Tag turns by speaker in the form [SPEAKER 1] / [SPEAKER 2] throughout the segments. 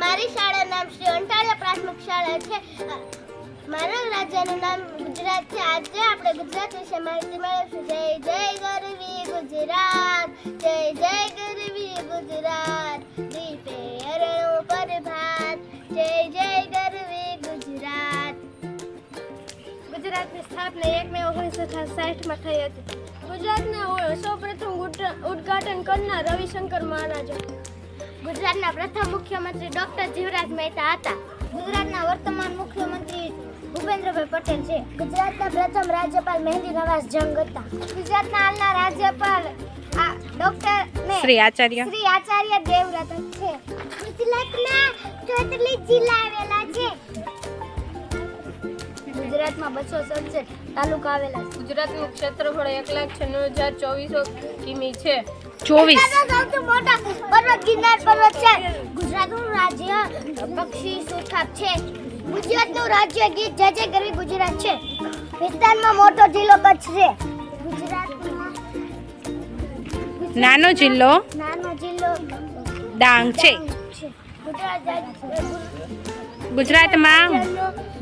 [SPEAKER 1] મારી શાળાનું નામ શ્રી અંટાળિયા પ્રાથમિક શાળા છે. મારા રાજ્યનું નામ ગુજરાત છે. આજે આપણે ગુજરાત વિશે માહિતી મેળવીશું. જય જય ગરવી ગુજરાત, જય જય ગરવી ગુજરાત, દીપે અરણો પ્રભાત, જય જય ગરવી ગુજરાત. ગુજરાતની સ્થાપના 1 મે 1960માં થઈ હતી. ગુજરાતના સૌપ્રથમ ઉદ્ઘાટન કરનાર રવિશંકર મહારાજ. ગુજરાતના પ્રથમ મુખ્યમંત્રી ડોક્ટર જીવરાજ મહેતા હતા. ગુજરાતના વર્તમાન મુખ્યમંત્રી ભૂપેન્દ્રભાઈ પટેલ છે. ગુજરાતના પ્રથમ રાજ્યપાલ મહેંદી નવાઝ જંગ હતા. ગુજરાતના હાલના રાજ્યપાલ ડોક્ટર શ્રી આચાર્ય દેવવ્રત છે. ગુજરાતના 43 જિલ્લા આવેલા છે. ગુજરાતમાં 267 તાલુકા આવેલા છે.
[SPEAKER 2] ગુજરાતનું ક્ષેત્રફળ 1,96,2400 કિમી છે.
[SPEAKER 1] 24 સૌથી મોટા પર્વત ગિરનાર પર્વત છે. ગુજરાતનું રાજ્ય પક્ષી સુખાપ છે. ગુજરાતનું રાજ્ય ગીત જય જય ગરવી ગુજરાત છે. વિસ્તારમાં મોટો જિલ્લો કચ્છ છે. ગુજરાતમાં
[SPEAKER 3] નાનો જિલ્લો ડાંગ છે. ગુજરાતમાં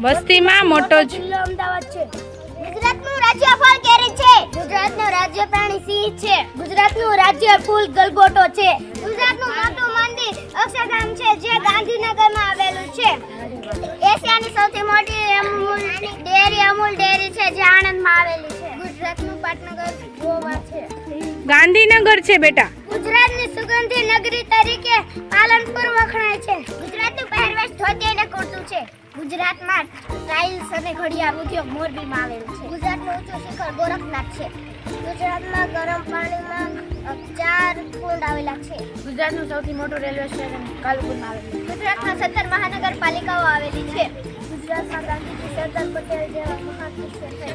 [SPEAKER 3] વસ્તીમાં મોટો
[SPEAKER 1] જિલ્લો અમદાવાદ છે. ગુજરાતનું રાજ્ય ફળ કેરી છે. ગુજરાતનું રાજ્ય પ્રાણી સિંહ છે. ગુજરાતનું રાજ્ય ફૂલ ગલગોટો છે. ગુજરાતનું મોટું મંદિર અક્ષરધામ છે, જે ગાંધીનગરમાં આવેલું છે. એશિયાની સૌથી મોટી અમૂલ ડેરી છે, જે આણંદમાં આવેલી છે. ગુજરાતનું પાટનગર ગોવા છે.
[SPEAKER 3] ગાંધીનગર છે બેટા.
[SPEAKER 1] ગુજરાતની સુગંધી નગરી તરીકે પાલનપુર વખણાય છે. ગુજરાતનું પહેરવેશ ધોતી અને કુર્તું છે. ગુજરાતમાં ટાઇલ્સ અને ઘડિયાળ ઉદ્યોગ મોરબીમાં આવેલું છે. ગુજરાતનું ઊંચું શિખર ગોરખનાથ છે. ગુજરાતમાં ગરમ પાણીમાં 4 કુંડ આવેલા છે.
[SPEAKER 2] ગુજરાતનું સૌથી મોટું રેલવે સ્ટેશન કાલુપુરમાં આવેલું છે.
[SPEAKER 1] ગુજરાતમાં 17 મહાનગરપાલિકાઓ આવેલી છે. ગુજરાતમાં ગાંધીજી સરદાર પટેલ જેવા મહાન શખ્સો છે.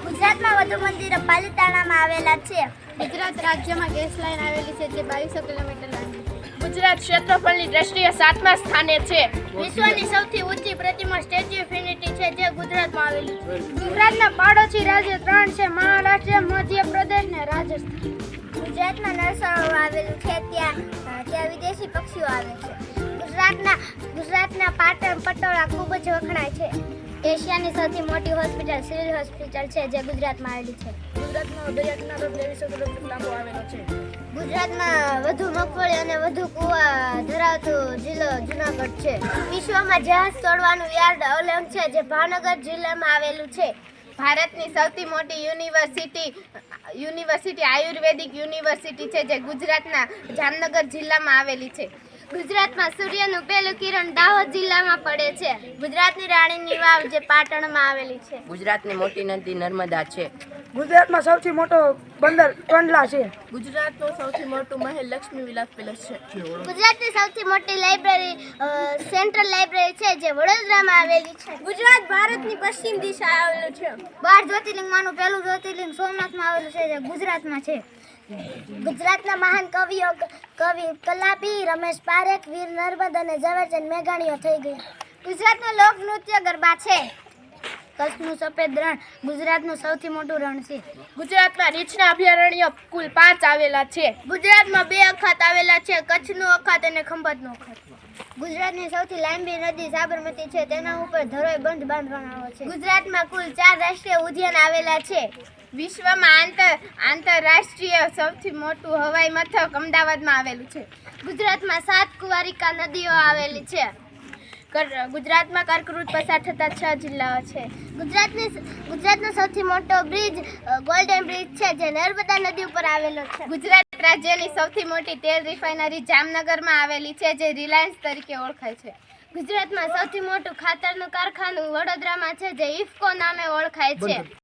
[SPEAKER 1] ગુજરાતમાં વધુ મંદિરો પાલિતાણામાં આવેલા છે.
[SPEAKER 2] ગુજરાત રાજ્યમાં ગેસ લાઇન આવેલી છે, જે 2200 કિલોમીટર લાંબી છે. ગુજરાત ક્ષેત્રફળની દ્રષ્ટિએ 7મા સ્થાને છે.
[SPEAKER 1] વિશ્વની સૌથી ઊંચી પ્રતિમા સ્ટેચ્યુ ઓફ યુનિટી છે, જે ગુજરાતમાં આવેલી છે.
[SPEAKER 2] ગુજરાતના પાડોશી રાજ્ય 3 છે: મહારાષ્ટ્ર, મધ્યપ્રદેશ ને રાજસ્થાન.
[SPEAKER 1] ગુજરાતમાં નરસરોવર આવેલું છે. ત્યાં વિદેશી પક્ષીઓ આવે છે. ગુજરાતના પાટણ પટોળા ખૂબ જ વખણાય છે. એશિયાની સૌથી મોટી હોસ્પિટલ સિવિલ હોસ્પિટલ છે, જે ગુજરાતમાં આવેલી છે.
[SPEAKER 2] ગુજરાતમાં દરિયા કિનારો 2300 કિલોમીટર લાંબો આવેલો છે.
[SPEAKER 1] ગુજરાતમાં વધુ મગફળી અને વધુ કુવા ધરાવતો જિલ્લો જુનાગઢ છે. વિશ્વમાં જહાજ તોડવાનું યાર્ડ અલંગ છે, જે ભાવનગર જિલ્લામાં આવેલું છે.
[SPEAKER 2] ભારતની સૌથી મોટી યુનિવર્સિટી આયુર્વેદિક યુનિવર્સિટી છે, જે ગુજરાતના જામનગર જિલ્લામાં આવેલી છે.
[SPEAKER 1] ગુજરાતમાં સૂર્યનું પહેલું કિરણ દાહોદ જિલ્લામાં પડે છે. ગુજરાતની રાણીની વાવ, જે પાટણમાં આવેલી છે.
[SPEAKER 4] ગુજરાતની મોટી નદી નર્મદા છે.
[SPEAKER 5] ગુજરાતમાં સૌથી મોટો બંદર ટોંડલા છે.
[SPEAKER 2] ગુજરાતનું સૌથી મોટું મહેલ લક્ષ્મી વિલાસ પેલેસ છે.
[SPEAKER 1] ગુજરાતની સૌથી મોટી લાઇબ્રેરી સેન્ટ્રલ લાઇબ્રેરી છે, જે વડોદરામાં આવેલી છે.
[SPEAKER 2] ગુજરાત ભારતની પશ્ચિમ દિશા આવેલું છે.
[SPEAKER 1] 12 જ્યોતિર્લિંગમાંનું પહેલું જ્યોતિર્લિંગ સોમનાથમાં આવેલું છે, જે ગુજરાતમાં છે. ગુજરાતના મહાન કવિ કલાપી રમેશ પારેખ, વીર નર્મદ અને ઝવેરચંદ મેઘાણીઓ થઈ ગયા. ગુજરાતનું લોકનૃત્ય ગરબા છે. કચ્છનું સફેદ રણ ગુજરાતનું સૌથી મોટું રણ છે.
[SPEAKER 2] ગુજરાતમાં રીંછના અભયારણ્ય કુલ 5 આવેલા છે.
[SPEAKER 1] ગુજરાતમાં 2 અખાત આવેલા છે: કચ્છનું અખાત અને ખંભાતનું અખાત. ગુજરાતની સૌથી લાંબી નદી સાબરમતી છે. તેના ઉપર ધરોઈ બંધ બાંધવામાં આવ્યો છે. ગુજરાતમાં કુલ 4 રાષ્ટ્રીય ઉદ્યાન આવેલા છે.
[SPEAKER 2] વિશ્વમાં આંતરરાષ્ટ્રીય સૌથી મોટું હવાઈ મથક અમદાવાદમાં આવેલું છે.
[SPEAKER 1] ગુજરાતમાં 7 કુંવારિકા નદીઓ આવેલી છે.
[SPEAKER 2] ગુજરાતમાં કર્કવૃત પસાર થતા 6 જિલ્લાઓ છે.
[SPEAKER 1] ગુજરાતનો સૌથી મોટો બ્રિજ ગોલ્ડન બ્રિજ છે, જે નર્મદા નદી ઉપર આવેલો છે.
[SPEAKER 2] ગુજરાત રાજ્યની સૌથી મોટી તેલ રિફાઇનરી જામનગરમાં આવેલી છે, જે રિલાયન્સ તરીકે ઓળખાય છે.
[SPEAKER 1] ગુજરાતમાં સૌથી મોટું ખાતરનું કારખાનું વડોદરામાં છે, જે ઇફકો નામે ઓળખાય છે.